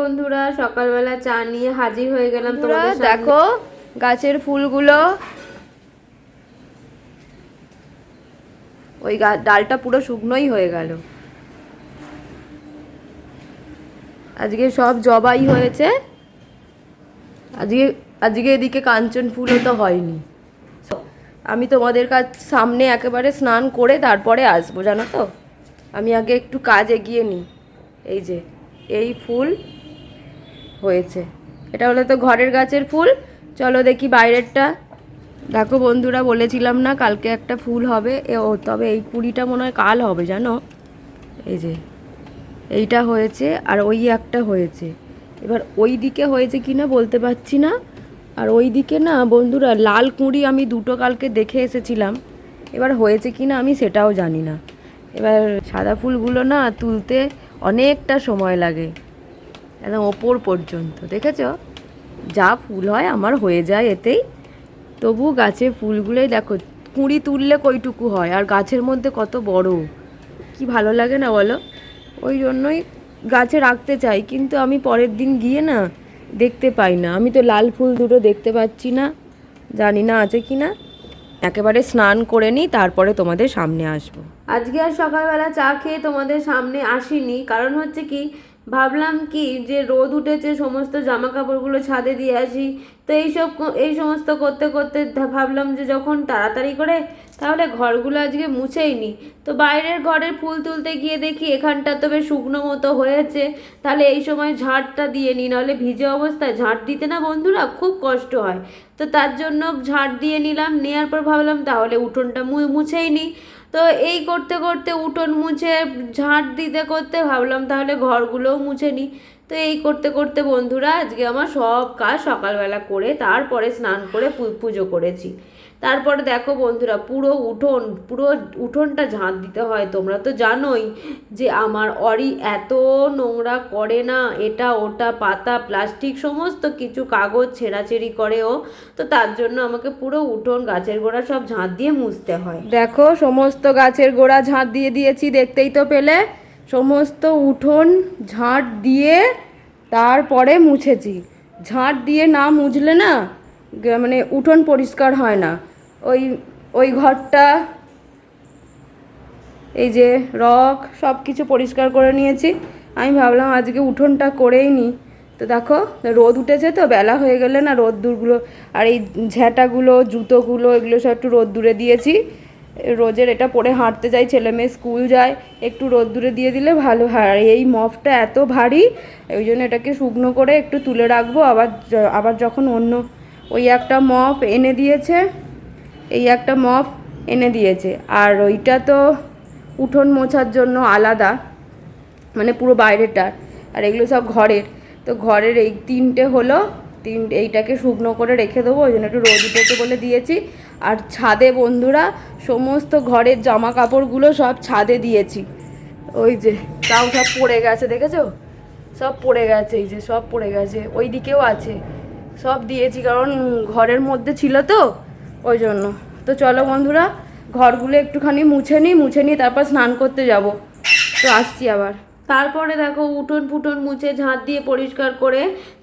বন্ধুরা, সকালবেলা চা নিয়ে হাজির হয়ে গেলাম তোমাদের সামনে। দেখো গাছের ফুলগুলো, ওই ডালটা পুরো শুকনোই হয়ে গেল। আজকে সব জবাই হয়েছে। আজকে আজকে এদিকে কাঞ্চন ফুলও তো হয়নি। আমি তোমাদের সামনে একেবারে স্নান করে তারপরে আসবো, জানো তো। আমি আগে একটু কাজ এগিয়ে নিই। এই যে এই ফুল হয়েছে, এটা হলো তো ঘরের গাছের ফুল। চলো দেখি বাইরেরটা। দেখো বন্ধুরা, বলেছিলাম না কালকে একটা ফুল হবে, তবে এই কুড়িটা মনে হয় কাল হবে, জানো। এই যে এইটা হয়েছে আর ওই একটা হয়েছে। এবার ওই দিকে হয়েছে কি না বলতে পারছি না। আর ওই দিকে না বন্ধুরা লাল কুঁড়ি আমি দুটো কালকে দেখে এসেছিলাম, এবার হয়েছে কি না আমি সেটাও জানি না। এবার সাদা ফুলগুলো না তুলতে অনেকটা সময় লাগে, একদম ওপর পর্যন্ত। দেখেছ, যা ফুল হয় আমার হয়ে যায় এতেই। তবু গাছের ফুলগুলোই দেখো, কুঁড়ি তুললে কইটুকু হয়, আর গাছের মধ্যে কত বড়, কি ভালো লাগে না বলো। ওই জন্যই গাছে রাখতে চাই, কিন্তু আমি পরের দিন গিয়ে না দেখতে পাই না। আমি তো লাল ফুল দুটো দেখতে পাচ্ছি না, জানি না আছে কি না। একেবারে স্নান করে নিই, তারপরে তোমাদের সামনে আসবো। আজকে আর সকালবেলা চা খেয়ে তোমাদের সামনে আসিনি, কারণ হচ্ছে কি, ভাবলাম কি যে রোদ উঠেছে, সমস্ত জামা কাপড়গুলো ছাদে দিয়ে আসি। তো এই সমস্ত করতে করতে ভাবলাম যে যখন তাড়াতাড়ি করে তাহলে ঘরগুলো আজকে মুছেই নিই। তো বাইরের ঘরের ফুল তুলতে গিয়ে দেখি এখানটা তো বেশ শুকনো মতো হয়েছে, তাহলে এই সময় ঝাঁটটা দিয়ে নিই, নাহলে ভিজে অবস্থায় ঝাঁট দিতে না বন্ধুরা খুব কষ্ট হয়। তো তার জন্য ঝাঁট দিয়ে নিলাম, নেওয়ার পর ভাবলাম তাহলে উঠোনটা মুছেই নিই। তো এই করতে করতে উঠোন মুছে ঝাঁট দিতে করতে ভাবলাম তাহলে ঘরগুলোও মুছে নিই। তো এই করতে করতে বন্ধুরা আজকে আমার সব কাজ সকালবেলা করে তারপরে স্নান করে পুজো করেছি। তারপরে দেখো বন্ধুরা, পুরো উঠোনটা ঝাঁট দিতে হয়। তোমরা তো জানোই যে আমার অরি এত নোংরা করে না, এটা ওটা পাতা প্লাস্টিক সমস্ত কিছু কাগজ ছেঁড়াছেড়ি করে ও। তো তার জন্য আমাকে পুরো উঠোন গাছের গোড়া সব ঝাঁট দিয়ে মুছতে হয়। দেখো সমস্ত গাছের গোড়া ঝাঁট দিয়ে দিয়েছি, দেখতেই তো পেলে। সমস্ত উঠোন ঝাঁট দিয়ে তারপরে মুছেছি। ঝাঁট দিয়ে না মুছলে না মানে উঠোন পরিষ্কার হয় না। ওই ওই ঘরটা, এই যে রক সব কিছু পরিষ্কার করে নিয়েছি। আমি ভাবলাম আজকে উঠোনটা করেই নিই। তো দেখো রোদ উঠেছে, তো বেলা হয়ে গেলে না রোদ্দুরগুলো আর এই ঝ্যাঁটাগুলো জুতোগুলো এগুলো সব একটু রোদ্দুরে দিয়েছি। রোজের এটা পরে হাঁটতে যাই, ছেলে মেয়ে স্কুল যায়, একটু রোদ্দুরে দিয়ে দিলে ভালো হয়। আর এই মফটা এত ভারী, ওই জন্য এটাকে শুকনো করে একটু তুলে রাখবো। আবার যখন অন্য ওই একটা মফ এনে দিয়েছে, এই একটা মফ এনে দিয়েছে, আর ওইটা তো উঠোন মোছার জন্য আলাদা, মানে পুরো বাইরেটা, আর এগুলো সব ঘরের। তো ঘরের এই তিনটে হলো, এইটাকে শুকনো করে রেখে দেবো, ওই জন্য একটু রোদ উঠেছে বলে দিয়েছি। আর ছাদে বন্ধুরা সমস্ত ঘরের জামা কাপড়গুলো সব ছাদে দিয়েছি। ওই যে তাও সব পড়ে গেছে, দেখেছো, সব পড়ে গেছে, এই যে সব পড়ে গেছে, ওই দিকেও আছে, সব দিয়েছি কারণ ঘরের মধ্যে ছিল তো ওই জন্য। তো চলো বন্ধুরা, ঘরগুলো একটুখানি মুছে নিই, তারপর স্নান করতে যাব। তো আসছি আবার। তারপরে দেখো উঠোন ফুটন মুছে ঝাঁট দিয়ে পরিষ্কার করে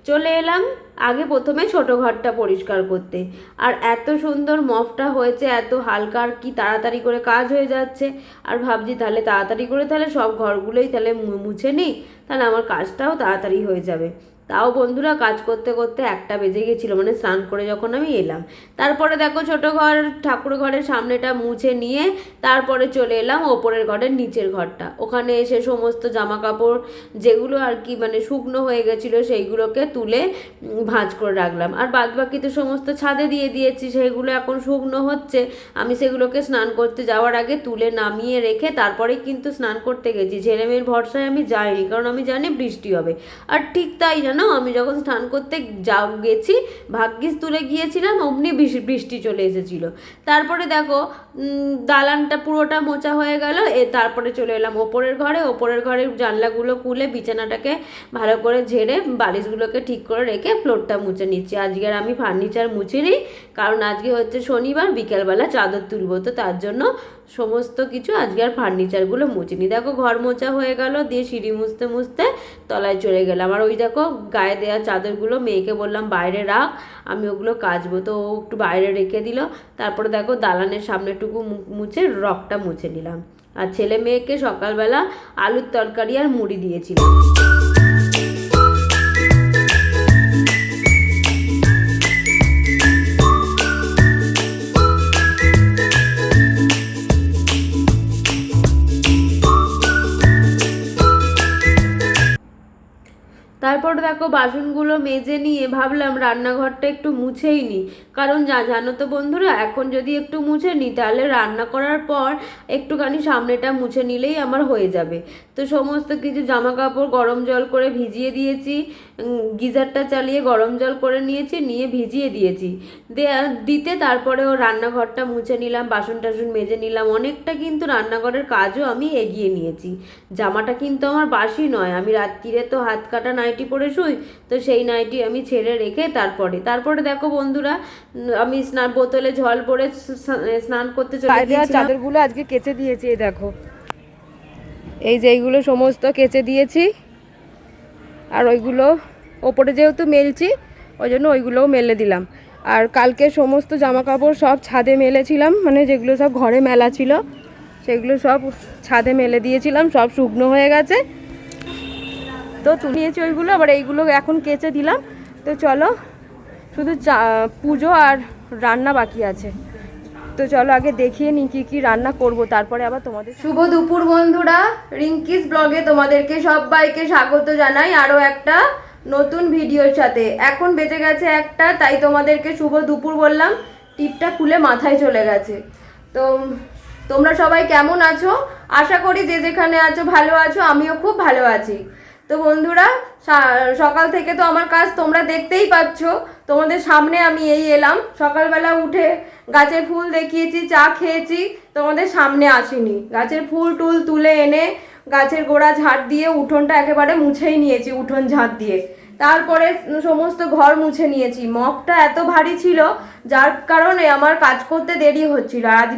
চলে এলাম আগে প্রথমে ছোট ঘরটা পরিষ্কার করতে। আর এত সুন্দর মফটা হয়েছে, এত হালকা, আর কি তাড়াতাড়ি করে কাজ হয়ে যাচ্ছে। আর ভাবছি তাহলে তাড়াতাড়ি করে তাহলে সব ঘরগুলোই তাহলে মুছে নিই, তাহলে আমার কাজটাও তাড়াতাড়ি হয়ে যাবে। তাও বন্ধুরা কাজ করতে করতে 1টা বেজে গেছিলো, মানে স্নান করে যখন আমি এলাম। তারপরে দেখো ছোট ঘর ঠাকুর ঘরের সামনেটা মুছে নিয়ে তারপরে চলে এলাম ওপরের ঘরের নিচের ঘরটা। ওখানে এসে সমস্ত জামা কাপড় যেগুলো আর কি মানে শুকনো হয়ে গেছিলো সেইগুলোকে তুলে ভাঁজ করে রাখলাম। আর বাদ বাকি তো সমস্ত ছাদে দিয়ে দিয়েছি, সেগুলো এখন শুকনো হচ্ছে। আমি সেগুলোকে স্নান করতে যাওয়ার আগে তুলে নামিয়ে রেখে তারপরে কিন্তু স্নান করতে গেছি। ছেলে মেয়ের ভরসায় আমি যাইনি, কারণ আমি জানি বৃষ্টি হবে। আর ঠিক তাই জানো, আমি যখন স্নান করতে গেছি ভাগ্যিস তুলে গিয়েছিলাম, অমনি বৃষ্টি চলে এসেছিলো। তারপরে দেখো দালানটা পুরোটা মোছা হয়ে গেল। তারপরে চলে এলাম ওপরের ঘরের জানলাগুলো খুলে বিছানাটাকে ভালো করে ঝেড়ে বালিশগুলোকে ঠিক করে রেখে ফ্লোরটা মুছে নিচ্ছি। আজকে আর আমি ফার্নিচার মুছিনি, কারণ আজকে হচ্ছে শনিবার, বিকেলবেলা চাদর তুলবো, তো তার জন্য সমস্ত কিছু আজকে আর ফার্নিচারগুলো মুছিনি। দেখো ঘর মোছা হয়ে গেল, দিয়ে সিঁড়ি মুছতে মুছতে তলায় চলে গেলাম। আর ওই দেখো গায়ে দেওয়া চাদরগুলো মেয়েকে বললাম বাইরে রাখ, আমি ওগুলো কাচবো, তো ও একটু বাইরে রেখে দিল। তারপরে দেখো দালানের সামনেটুকু মুছে রগটা মুছে নিলাম। আর ছেলে মেয়েকে সকালবেলা আলুর তরকারি আর মুড়ি দিয়েছিলাম। তারপর দেখো বাসনগুলো মেজে নিয়ে ভাবলাম রান্নাঘরটা একটু মুছেই নিই, কারণ জানো তো বন্ধুরা, এখন যদি একটু মুছে নিই তাহলে রান্না করার পর একটুখানি সামনেটা মুছে নিলেই আমার হয়ে যাবে। তো সমস্ত কিছু জামা কাপড় গরম জল করে ভিজিয়ে দিয়েছি, গিজারটা চালিয়ে গরম জল করে নিয়েছি, নিয়ে ভিজিয়ে দিয়েছি দিতে তারপরে ও রান্নাঘরটা মুছে নিলাম, বাসন টাসন মেজে নিলাম। অনেকটা কিন্তু রান্নাঘরের কাজও আমি এগিয়ে নিয়েছি। জামাটা কিন্তু আমার বাসি নয়, আমি রাত্রিরে তো হাত কাটা নাইটি পরে শুই, তো সেই নাইটি আমি ছেড়ে রেখে তারপরে দেখো বন্ধুরা, আমি বোতলে জল ভরে স্নান করতে চলে গিয়েছিলাম। চাদরগুলো আজকে কেচে দিয়েছি, এই দেখো, এই যে এইগুলো সমস্ত কেচে দিয়েছি। আর ওইগুলো ওপরে যেহেতু মেলছি ওই জন্য ওইগুলোও মেলে দিলাম। আর কালকে সমস্ত জামা কাপড় সব ছাদে মেলেছিলাম, মানে যেগুলো সব ঘরে মেলা ছিল সেগুলো সব ছাদে মেলে দিয়েছিলাম, সব শুকনো হয়ে গেছে। তো তুলিয়েছি ওইগুলো, আবার এইগুলো এখন কেচে দিলাম। তো চলো, শুধু পুজো আর রান্না বাকি আছে, তো চলো আগে দেখিয়ে নিই কী কী রান্না করব, তারপরে আবার তোমাদের। শুভ দুপুর বন্ধুরা, রিঙ্কিস ব্লগে তোমাদেরকে সবাইকে স্বাগত জানাই আরও একটা নতুন ভিডিওর সাথে। এখন বেজে গেছে 1টা, তাই তোমাদেরকে শুভ দুপুর বললাম, টিপটা খুলে মাথায় চলে গেছে। তো তোমরা সবাই কেমন আছো? আশা করি যে যেখানে আছো ভালো আছো, আমিও খুব ভালো আছি। তো বন্ধুরা, সকাল থেকে তো আমার কাজ তোমরা দেখতেই পাচ্ছ, তোমাদের সামনে আমি এই এলাম। সকালবেলা উঠে গাছের ফুল দেখিয়েছি, চা খেয়েছি, তোমাদের সামনে আসিনি। গাছের ফুল টুল তুলে এনে গাছের গোড়া ঝাড় দিয়ে উঠোনটা একেবারে মুছেই নিয়েছি, উঠোন ঝাড় দিয়ে। তারপরে সমস্ত ঘর মুছে নিয়েছি। মপটা এত ভারী ছিল যার কারণে আমার কাজ করতে দেরি হচ্ছিল। আর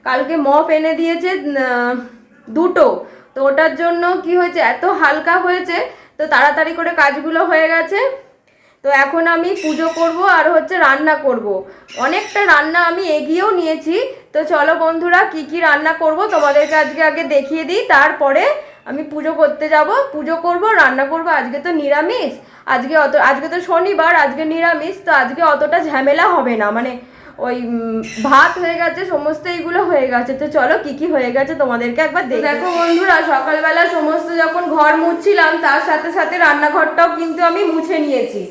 কালকে মপ এনে দিয়েছে 2টো, তো ওটার জন্য কি হয়েছে, এত হালকা হয়েছে, তো তাড়াতাড়ি করে কাজগুলো হয়ে গেছে। তো এখন আমি পুজো করব আর হচ্ছে রান্না করব। অনেকটা রান্না আমি এগিয়েও নিয়েছি। তো চলো বন্ধুরা, কি কি রান্না করব তোমাদেরকে আজকে আগে দেখিয়ে দিই, তারপরে আমি পুজো করতে যাব, পুজো করব, রান্না করব। আজকে তো নিরামিষ, আজকে তো শনিবার, আজকে নিরামিষ, তো আজকে অতটা ঝামেলা হবে না, মানে ওই ভাত হয়ে গেছে, সমস্ত এইগুলো হয়ে গেছে। তো চলো কি কি হয়ে গেছে তোমাদেরকে একবার দেখো বন্ধুরা। সকালবেলা সমস্ত যখন ঘর মুছছিলাম তার সাথে সাথে রান্নাঘরটাও কিন্তু আমি মুছে নিয়েছি।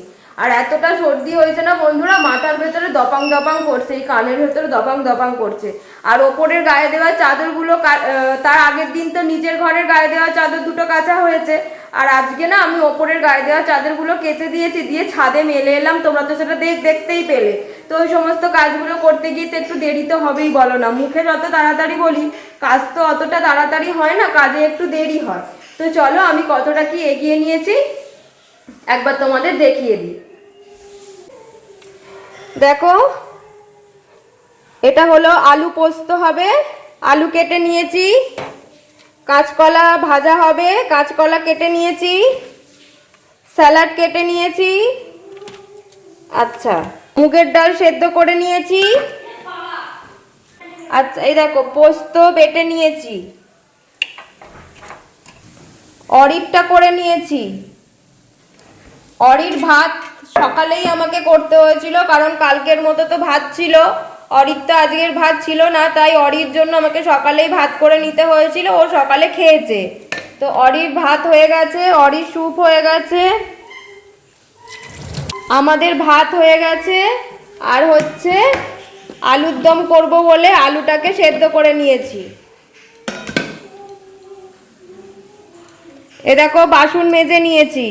আর এতটা সর্দি হয়েছে না বন্ধুরা, মাথার ভেতরে দপাং দপাং করছে, এই কানের ভেতরে দপাং দপাং করছে। আর ওপরের গায়ে দেওয়া চাদরগুলো তার আগের দিন তো নিজের ঘরের গায়ে দেওয়া চাদর 2টো কাচা হয়েছে, আর আজকে না আমি ওপরের গায়ে দেওয়া চাদরগুলো কেচে দিয়েছি, দিয়ে ছাদে মেলে এলাম। তোমরা তো সেটা দেখতেই পেলে। তো ওই সমস্ত কাজগুলো করতে গিয়ে তো একটু দেরি তো হবেই, বলো না? মুখে যত তাড়াতাড়ি বলি, কাজ তো অতটা তাড়াতাড়ি হয় না, কাজে একটু দেরি হয়। তো চলো আমি কতটা কি এগিয়ে নিয়েছি একবার তোমাদের দেখিয়ে দিই। দেখো, এটা হলো আলু পোস্ত হবে, আলু কেটে নিয়েছি। কাঁচকলা ভাজা হবে, কাঁচকলা কেটে নিয়েছি। স্যালাড কেটে নিয়েছি। আচ্ছা, মুগের ডাল সেদ্ধ করে নিয়েছি। আচ্ছা, এই দেখো পোস্ত বেটে নিয়েছি, অরিটটা করে নিয়েছি। অরির ভাত সকালেই আমাকে করতে হয়েছিল, কারণ কালকের মতো তো ভাত ছিল, অরির তো আজকের ভাত ছিল না, তাই অরির জন্য আমাকে সকালেই ভাত করে নিতে হয়েছিল। ও সকালে খেয়েছে, তো অরির ভাত হয়ে গেছে, অরির স্যুপ হয়ে গেছে, আমাদের ভাত হয়ে গেছে। আর হচ্ছে আলুর দম করব বলে আলুটাকে সেদ্ধ করে নিয়েছি। এ দেখো বাসন মেজে নিয়েছি,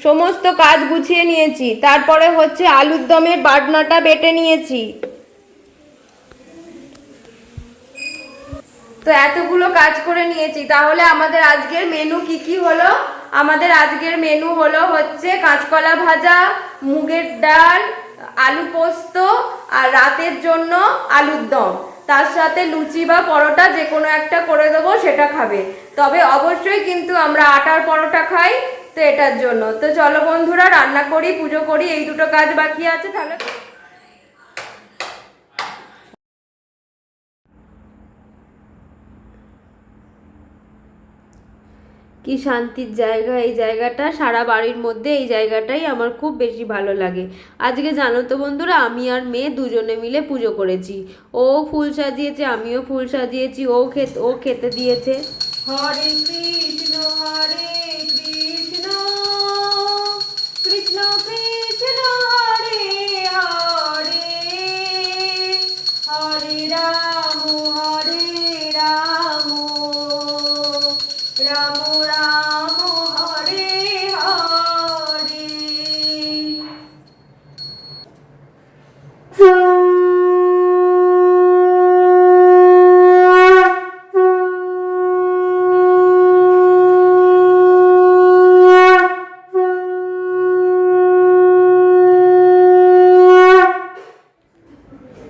সমস্ত কাজ গুছিয়ে নিয়েছি। তারপরে হচ্ছে আলুর দমের বাটনাটা বেটে নিয়েছি। তো এতগুলো কাজ করে নিয়েছি, তাহলে আমাদের আজকের মেনু কি কি হলো? আমাদের আজকের মেনু হলো হচ্ছে কাঁচকলা ভাজা, মুগের ডাল, আলু পোস্ত, আর রাতের জন্য আলুর দম। তার সাথে লুচি বা পরোটা যে কোনো একটা করে দেবো, সেটা খাবে। তবে অবশ্যই কিন্তু আমরা আটার পরোটা খাই, তো এটার জন্য। তো চলো বন্ধুরা, রান্না করি, পুজো করি, এই দুটো কাজ বাকি আছে। তাহলে কি শান্তির জায়গা এই জায়গাটা, সারা বাড়ির মধ্যে এই জায়গাটাই আমার খুব বেশি ভালো লাগে। আজকে জানো তো বন্ধুরা, আমি আর মেয়ে দুজনে মিলে পুজো করেছি। ও ফুল সাজিয়েছে, আমিও ফুল সাজিয়েছি, ও খেতে দিয়েছে। হরে কৃষ্ণ হরে কৃষ্ণ কৃষ্ণ কৃষ্ণ হরে হরে, হরে রাম রাম রাম হরে হরে।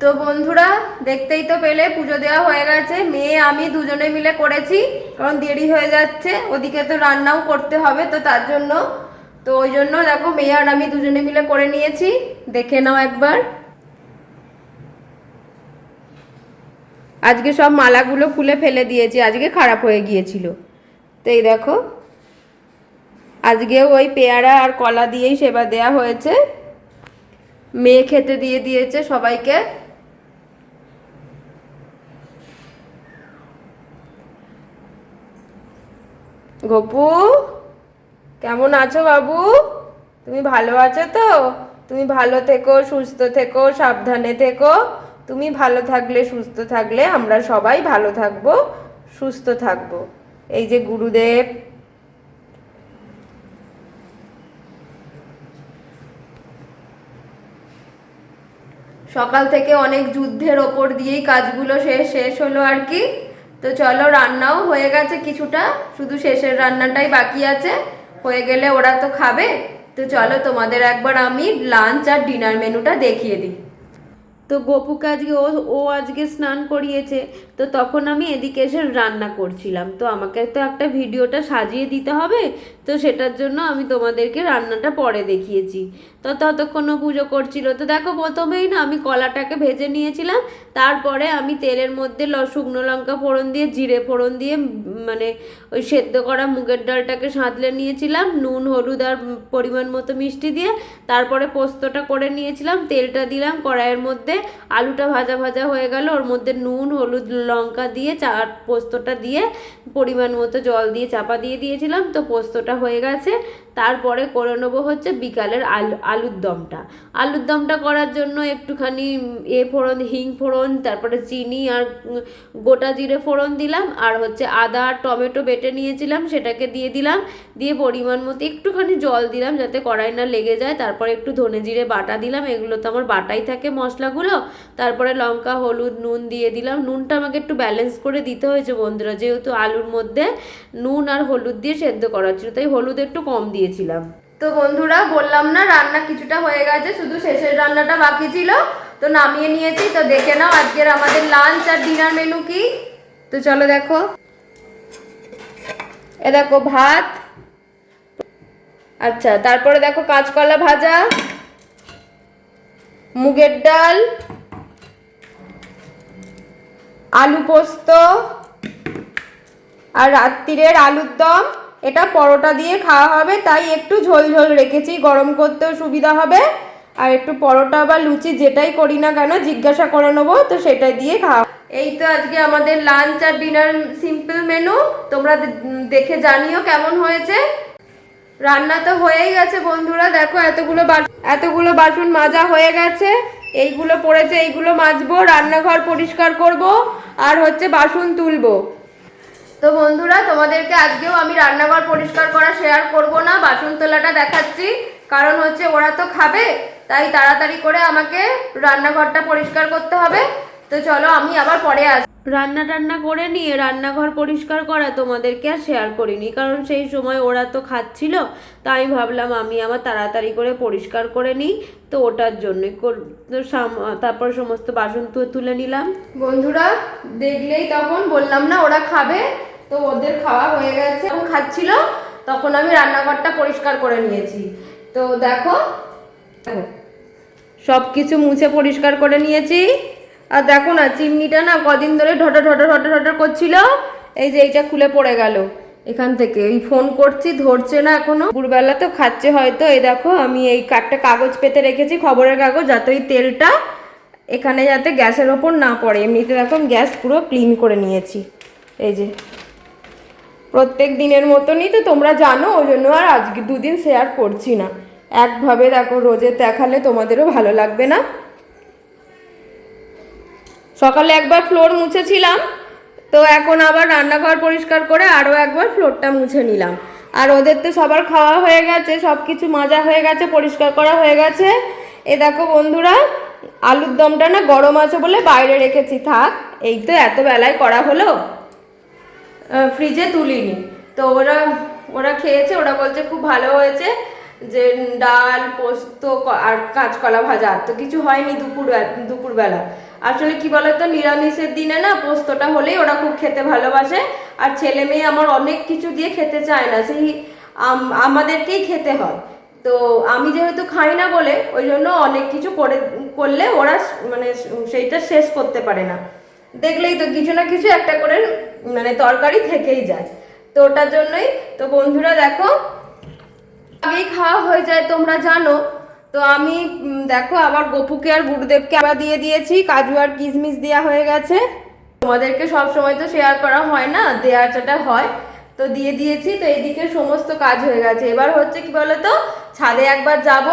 তো বন্ধুরা, দেখতেই তো পেলে পুজো দেওয়া হয়ে গেছে। মেয়ে আমি দুজনে মিলে করেছি, কারণ দেরি হয়ে যাচ্ছে, ওদিকে তো রান্নাও করতে হবে, তো তার জন্য। তো ওই জন্য দেখো, মেয়ে আর আমি দুজনে মিলে করে নিয়েছি। দেখে নাও একবার। আজকে সব মালাগুলো খুলে ফেলে দিয়েছি, আজকে খারাপ হয়ে গিয়েছিল। তো এই দেখো, আজকেও ওই পেয়ারা আর কলা দিয়েই সেবা দেয়া হয়েছে। মেয়ে খেতে দিয়ে দিয়েছে সবাইকে। গপু, কেমন আছো বাবু? তুমি ভালো আছো তো? তুমি ভালো থেকো, সুস্থ থেকো, সাবধানে থেকো। তুমি ভালো থাকলে, সুস্থ থাকলে আমরা সবাই ভালো থাকবো, সুস্থ থাকবো। এই যে গুরুদেব। সকাল থেকে অনেক যুদ্ধের ওপর দিয়েই কাজগুলো শেষ হলো আর কি। তো চলো, রান্নাও হয়ে গেছে কিছুটা, শুধু শেষের রান্নাটাই বাকি আছে। হয়ে গেলে ওরা তো খাবে। তো চলো, তোমাদের একবার আমি লাঞ্চ আর ডিনার মেনুটা দেখিয়ে দিই। তো গপুকে আজকে ও আজকে স্নান করিয়েছে, তো তখন আমি এদিকে এসে রান্না করছিলাম। তো আমাকে তো একটা ভিডিওটা সাজিয়ে দিতে হবে, তো সেটার জন্য আমি তোমাদেরকে রান্নাটা পরে দেখিয়েছি। তো ততক্ষণও পুজো করছিল। তো দেখো, প্রথমেই না আমি কলাটাকে ভেজে নিয়েছিলাম, তারপরে আমি তেলের মধ্যে শুকনো লঙ্কা ফোড়ন দিয়ে, জিরে ফোড়ন দিয়ে, মানে ওই সেদ্ধ করা মুগের ডালটাকে সাঁতলে নিয়েছিলাম, নুন হলুদ আর পরিমাণ মতো মিষ্টি দিয়ে। তারপরে পোস্তটা করে নিয়েছিলাম, তেলটা দিলাম কড়াইয়ের মধ্যে, আলুটা ভাজা ভাজা হয়ে গেল, ওর মধ্যে নুন হলুদ লঙ্কা দিয়ে পোস্তটা দিয়ে পরিমাণ মতো জল দিয়ে চাপা দিয়ে দিয়েছিলাম। তো পোস্তটা হয়ে গেছে। তারপরে করে নেবো হচ্ছে বিকালের আলুর দমটা করার জন্য একটুখানি ফোড়ন, হিং ফোড়ন, তারপরে চিনি আর গোটা জিরে ফোড়ন দিলাম, আর হচ্ছে আদা আর টমেটো বেটে নিয়েছিলাম সেটাকে দিয়ে দিলাম, দিয়ে পরিমাণ মতো একটুখানি জল দিলাম যাতে কড়াই না লেগে যায়। তারপরে একটু ধনে জিরে বাটা দিলাম, এগুলো তো আমার বাটাই থাকে মশলাগুলো। তারপরে লঙ্কা হলুদ নুন দিয়ে দিলাম। নুনটা আমাকে একটু ব্যালেন্স করে দিতে হয়েছে বন্ধুরা, যেহেতু আলুর মধ্যে নুন আর হলুদ দিয়ে সেদ্ধ করা ছিল, তাই হলুদ একটু কম দিয়েছিলাম। তো বন্ধুরা, বললাম না রান্না কিছুটা হয়ে গেছে, শুধু শেষের রান্নাটা বাকি ছিল। তো নামিয়ে নিয়েছি। তো দেখে নাও আজকের আমাদের লাঞ্চ আর ডিনার মেনু কি। তো চলো দেখো, এ দেখো ভাত, আচ্ছা, তারপরে দেখো কাঁচকলা ভাজা, মুগের ডাল, আলু পোস্ত, আর রাত্রিরের আলুর দম। এটা পরোটা দিয়ে খাওয়া হবে, তাই একটু ঝোল ঝোল রেখেছি, গরম করতেও সুবিধা হবে। আর একটু পরোটা বা লুচি যেটাই করি না কেন জিজ্ঞাসা করে নেবো, তো সেটাই দিয়ে খাওয়া। এই তো আজকে আমাদের লাঞ্চ আর ডিনার সিম্পল মেনু। তোমরা দেখে জানিও কেমন হয়েছে। রান্না তো হয়েই গেছে বন্ধুরা, দেখো এতগুলো বাসন মাজা হয়ে গেছে। এইগুলো পড়েছে, এইগুলো মাজবো, রান্নাঘর পরিষ্কার করব, আর হচ্ছে বাসন তুলবো। তো বন্ধুরা, তোমাদেরকে আজকেও আমি রান্নাঘর পরিষ্কার করা শেয়ার করব না, বাসন তোলাটা দেখাচ্ছি। কারণ হচ্ছে ওরা তো খাবে, তাই তাড়াতাড়ি করে আমাকে রান্নাঘরটা পরিষ্কার করতে হবে। তো চলো আমি আবার পরে আসি। রান্না টান্না করে নিয়ে রান্নাঘর পরিষ্কার করা তোমাদেরকে আর শেয়ার করিনি, কারণ সেই সময় ওরা তো খাচ্ছিল, তাই ভাবলাম আমি আমার তাড়াতাড়ি করে পরিষ্কার করে নিই। তো ওটার জন্যই তারপর সমস্ত বাসন তুলে নিলাম। বন্ধুরা দেখলেই তখন বললাম না ওরা খাবে, তো ওদের খাওয়া হয়ে গেছে, যখন খাচ্ছিল তখন আমি রান্নাঘরটা পরিষ্কার করে নিয়েছি। তো দেখো সব কিছু মুছে পরিষ্কার করে নিয়েছি। আর দেখো না চিমনিটা না কদিন ধরে ঢটর ঢটর ঢটর ঢটর করছিল, এই যে এইটা খুলে পড়ে গেল এখান থেকে। এই ফোন করছি ধরছে না এখনো, দুপুরবেলা তো খাচ্ছে হয়তো। এই দেখো আমি এই একটা কাগজ পেতে রেখেছি, খবরের কাগজ, যাতে ওই তেলটা এখানে যাতে গ্যাসের ওপর না পড়ে। এমনিতে দেখো গ্যাস পুরো ক্লিন করে নিয়েছি। এই যে প্রত্যেক দিনের মতনই তো তোমরা জানো, ওই জন্য আর আজকে দুদিন শেয়ার করছি না। একভাবে দেখো রোজে দেখালে তোমাদেরও ভালো লাগবে না। সকালে একবার ফ্লোর মুছেছিলাম, তো এখন আবার রান্নাঘর পরিষ্কার করে আরও একবার ফ্লোরটা মুছে নিলাম। আর ওদের তো সবার খাওয়া হয়ে গেছে, সব কিছু মাজা হয়ে গেছে, পরিষ্কার করা হয়ে গেছে। এ দেখো বন্ধুরা আলুর দমটা না গরম আছে বলে বাইরে রেখেছি, থাক, এই তো এত বেলায় করা হলো, ফ্রিজে তুলিনি। তো ওরা খেয়েছে, ওরা বলছে খুব ভালো হয়েছে, যে ডাল পোস্ত আর কাঁচকলা ভাজা, আর তো কিছু হয়নি দুপুরবেলা। আসলে কি বলতো নিরামিষের দিনে না পোস্তটা হলেই ওরা খুব খেতে ভালোবাসে। আর ছেলে মেয়ে আমার অনেক কিছু দিয়ে খেতে চায় না, সেই আমাদেরকেই খেতে হয়। তো আমি যেহেতু খাই না বলে ওই জন্য অনেক কিছু করলে ওরা মানে সেইটা শেষ করতে পারে না। দেখলেই তো কিছু না কিছু একটা করে মানে তরকারি থেকেই যায়, তো ওটার জন্যই। তো বন্ধুরা দেখো আগেই খাওয়া হয়ে যায় তোমরা জানো। তো আমি দেখো আবার গপুকে আর গুরুদেবকে আবার দিয়ে দিয়েছি, কাজু আর কিশমিশ দেওয়া হয়ে গেছে। তোমাদেরকে সব সময় তো শেয়ার করা হয় না, দেওয়াটা হয়, তো দিয়ে দিয়েছি। তো এইদিকে সমস্ত কাজ হয়ে গেছে। এবার হচ্ছে কি বলতো ছাদে একবার যাব,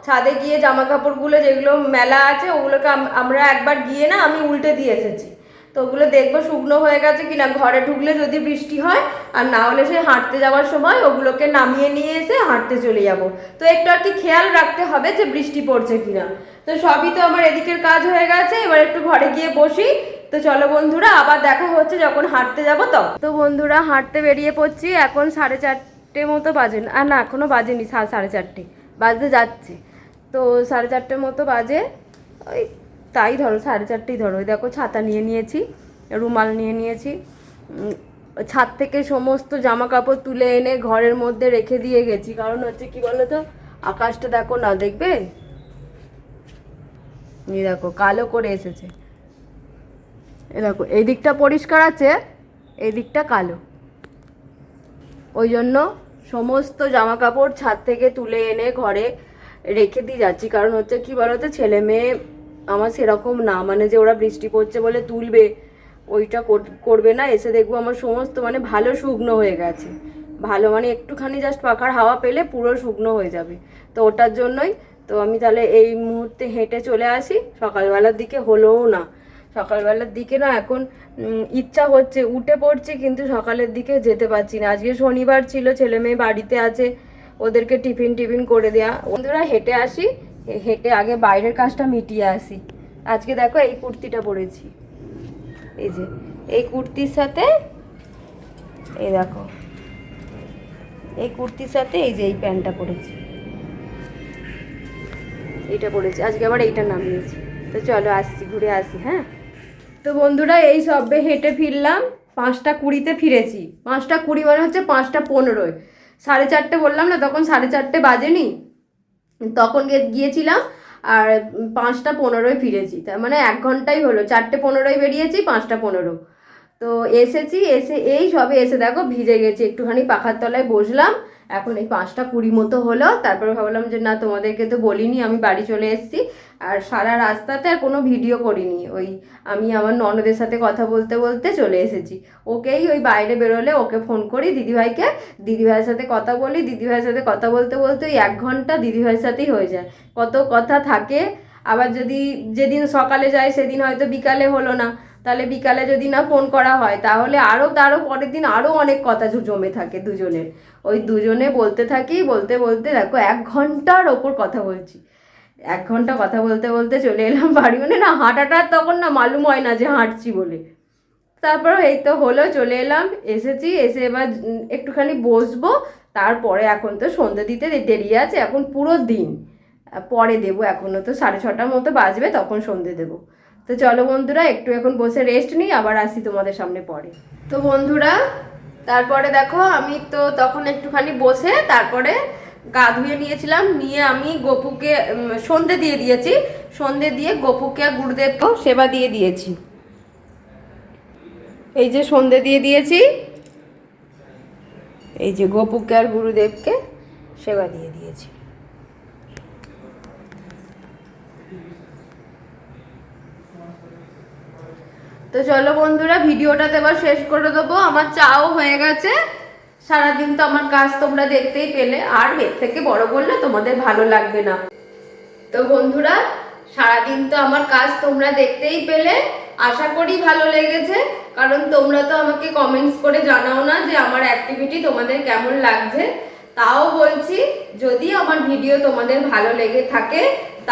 ছাদে গিয়ে জামা কাপড়গুলো যেগুলো মেলা আছে ওগুলোকে আমরা একবার গিয়ে না আমি উল্টে দিয়ে এসেছি। তো ওগুলো দেখবো শুকনো হয়ে গেছে কিনা, ঘরে ঢুকলে যদি বৃষ্টি হয়, আর না হলে সে হাঁটতে যাওয়ার সময় ওগুলোকে নামিয়ে নিয়ে এসে হাঁটতে চলে যাব। তো একটু আর কি খেয়াল রাখতে হবে যে বৃষ্টি পড়ছে কিনা। তো সবই তো আমার এদিকের কাজ হয়ে গেছে, এবার একটু ঘরে গিয়ে বসি। তো চলো বন্ধুরা আবার দেখা হচ্ছে যখন হাঁটতে যাবো। তো বন্ধুরা হাঁটতে বেরিয়ে পড়ছি, এখন 4:30 মতো বাজে, আর না এখনো বাজেনি, 4:30 বাজতে যাচ্ছে। তো 4:30 মতো বাজে, ওই তাই ধরো 4:30 ধরো। ওই দেখো ছাতা নিয়ে নিয়েছি, রুমাল নিয়ে নিয়েছি, ছাদ থেকে সমস্ত জামা কাপড় তুলে এনে ঘরের মধ্যে রেখে দিয়ে গেছি। কারণ হচ্ছে কি বলো তো আকাশটা দেখো না, দেখবে এই দেখো কালো করে এসেছে, এই দেখো এই দিকটা পরিষ্কার আছে, এই দিকটা কালো। ওই জন্য সমস্ত জামা কাপড় ছাদ থেকে তুলে এনে ঘরে রেখে দিয়ে যাচ্ছি। কারণ হচ্ছে কি বলতো ছেলে মেয়ে আমার সেরকম না, মানে যে ওরা বৃষ্টি পড়ছে বলে তুলবে ওইটা করবে না। এসে দেখবো আমার সমস্ত মানে ভালো শুকনো হয়ে গেছে, ভালো মানে একটুখানি জাস্ট পাখার হাওয়া পেলে পুরো শুকনো হয়ে যাবে। তো ওটার জন্যই তো আমি তাহলে এই মুহূর্তে হেঁটে চলে আসি। সকালবেলার দিকে হলোও না, সকালবেলার দিকে না এখন ইচ্ছা হচ্ছে, উঠে পড়ছি, কিন্তু সকালের দিকে যেতে পারছি না। আজকে শনিবার ছিল, ছেলে মেয়ে বাড়িতে আছে, ওদেরকে টিফিন করে দেয়া। বন্ধুরা হেঁটে আসি, হেঁটে আগে বাইরের কাজটা মিটিয়ে আসি। আজকে দেখো এই কুর্তিটা পরেছি, এই যে এই কুর্তির সাথে, এই দেখো এই কুর্তির সাথে এই যে এই প্যান্টটা পরেছি, এইটা পরেছি। আজকে আবার এইটা নামিয়েছি। তো চলো আসছি, ঘুরে আসি। হ্যাঁ তো বন্ধুরা এই সবে হেঁটে ফিরলাম, 5:20 ফিরেছি। 5:20 মানে হচ্ছে 5:15। 4:30 বললাম না, তখন 4:30 বাজেনি, তখন গিয়েছিলাম। আর 5:15 ফিরেছি, তার মানে 1 ঘন্টাই হলো। 4:15 বেরিয়েছি, 5:15। তো এসেছি, এসে এই সবে এসে দেখো ভিজে গেছি, একটুখানি পাখার তলায় বসলাম। এখন এই 5:20 মতো হলো। তারপরে ভাবলাম যে না তোমাদেরকে তো বলিনি আমি বাড়ি চলে এসেছি। আর সারা রাস্তাতে আর কোনো ভিডিও করিনি, ওই আমি আমার ননদের সাথে কথা বলতে বলতে চলে এসেছি। ওকেই ওই বাইরে বেরোলে ওকে ফোন করি দিদিভাইকে, দিদিভাইয়ের সাথে কথা বলি, দিদিভাইয়ের সাথে কথা বলতে বলতে ওই 1 ঘন্টা দিদিভাইয়ের সাথেই হয়ে যায়। কত কথা থাকে। আবার যদি যেদিন সকালে যায় সেদিন হয়তো বিকালে হলো না, তাহলে বিকালে যদি না ফোন করা হয় তাহলে তারও পরের দিন আরও অনেক কথা জমে থাকে দুজনের। ওই দুজনে বলতে থাকি, বলতে বলতে দেখো 1 ঘন্টার ওপর কথা বলছি। 1 ঘন্টা কথা বলতে বলতে চলে এলাম বাড়ি, মানে না হাঁটাটা তখন না মালুম হয় না যে হাঁটছি বলে। তারপর এই তো হলো, চলে এলাম, এসেছি, এসে এবার একটুখানি বসবো। তারপরে এখন তো সন্ধ্যে দিতে দেরি আছে, এখন পুরো দিন পরে দেবো, এখনও তো 6:30টার মতো বাজবে, তখন সন্ধ্যে দেবো। তো চলো বন্ধুরা একটু এখন বসে রেস্ট নিই, আবার আসি তোমাদের সামনে পরে। তো বন্ধুরা তারপরে দেখো আমি তো তখন একটুখানি বসে তারপরে গা ধুয়ে নিয়েছিলাম, নিয়ে আমি গপুকে সন্ধে দিয়ে দিয়েছি, সন্ধে দিয়ে গপুকে আর গুরুদেবকেও সেবা দিয়ে দিয়েছি। এই যে সন্ধে দিয়ে দিয়েছি, এই যে গপুকে আর গুরুদেবকে সেবা দিয়ে দিয়েছি। তো চলো বন্ধুরা ভিডিওটাতে এবার শেষ করে দেবো, আমার চাও হয়ে গেছে। সারাদিন তো আমার কাজ তোমরা দেখতেই পেলে, আর এর থেকে বড় বললে তোমাদের ভালো লাগবে না। তো বন্ধুরা সারাদিন তো আমার কাজ তোমরা দেখতেই পেলে, আশা করি ভালো লেগেছে, কারণ তোমরা তো আমাকে কমেন্টস করে জানাও না যে আমার অ্যাক্টিভিটি তোমাদের কেমন লাগছে। তাও বলছি, যদি আমার ভিডিও তোমাদের ভালো লেগে থাকে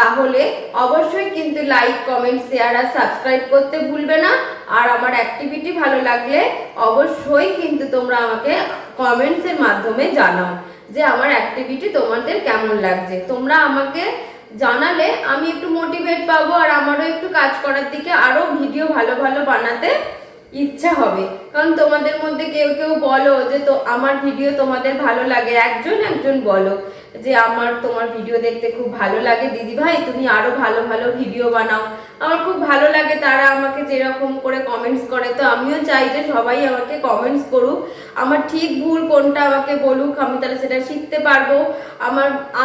তাহলে অবশ্যই কিন্তু লাইক, কমেন্ট, শেয়ার আর সাবস্ক্রাইব করতে ভুলবে না। আর আমার অ্যাক্টিভিটি ভালো লাগলে অবশ্যই কিন্তু তোমরা আমাকে কমেন্টসের মাধ্যমে জানাও যে আমার অ্যাক্টিভিটি তোমাদের কেমন লাগছে। তোমরা আমাকে জানালে আমি একটু মোটিভেট পাবো, আর আমারও একটু কাজ করার দিকে আরো ভিডিও ভালো ভালো বানাতে ইচ্ছা হবে। কারণ তোমাদের মধ্যে কেউ কেউ বলো যে তো আমার ভিডিও তোমাদের ভালো লাগে, একজন একজন বলো যে তোমার ভিডিও দেখতে খুব ভালো লাগে দিদি ভাই, তুমি আরো ভালো ভালো ভিডিও বানাও। আমার খুব ভালো লাগে তারা আমাকে যেরকম করে কমেন্টস করে। তো আমিও চাই যে সবাই আমাকে কমেন্টস করুক, আমার ঠিক ভুল কোনটা আমাকে বলুক, আমি তাহলে সেটা শিখতে পারবো।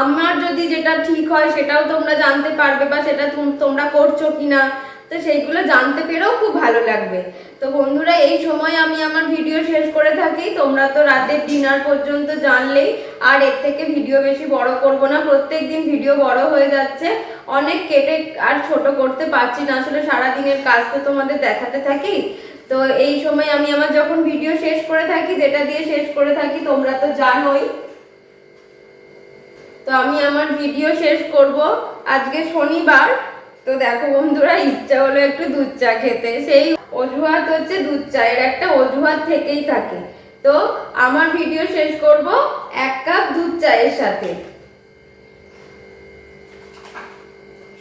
আমার যদি যেটা ঠিক হয় সেটাও তোমরা জানতে পারবে, বা সেটা তোমরা করছো কিনা, তো সেইগুলো জানতে পেরেও খুব ভালো লাগবে। তো বন্ধুরা এই সময় আমি আমার ভিডিও শেষ করে থাকি, তোমরা তো রাতের ডিনার পর্যন্ত জানলেই, আর এর থেকে ভিডিও বেশি বড় করব না। প্রত্যেকদিন ভিডিও বড় হয়ে যাচ্ছে, অনেক কেটে আর ছোট করতে পারছি না, আসলে সারাদিনের কাজ তো তোমাদের দেখাতে থাকি। তো এই সময় আমি আমার যখন ভিডিও শেষ করে থাকি, যেটা দিয়ে শেষ করে থাকি তোমরা তো জানোই। তো আমি আমার ভিডিও শেষ করব, আজকে শনিবার। তো দেখো বন্ধুরা ইচ্ছা হলো একটু দুধ চা খেতে, সেই অজুহাত হচ্ছে দুধ চায়ের একটা অজুহাত থেকেই থাকে। তো আমার ভিডিও শেষ করব 1 কাপ দুধ চায়ের সাথে।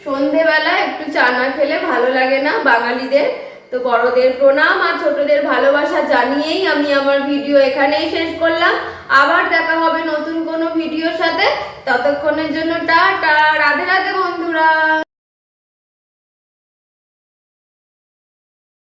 সন্ধেবেলা একটু চা না খেলে ভালো লাগে না বাঙালিদের। তো বড়দের প্রণাম আর ছোটদের ভালোবাসা জানিয়েই আমি আমার ভিডিও এখানেই শেষ করলাম। আবার দেখা হবে নতুন কোনো ভিডিওর সাথে, ততক্ষণের জন্য টাটা, রাধে রাধে বন্ধুরা।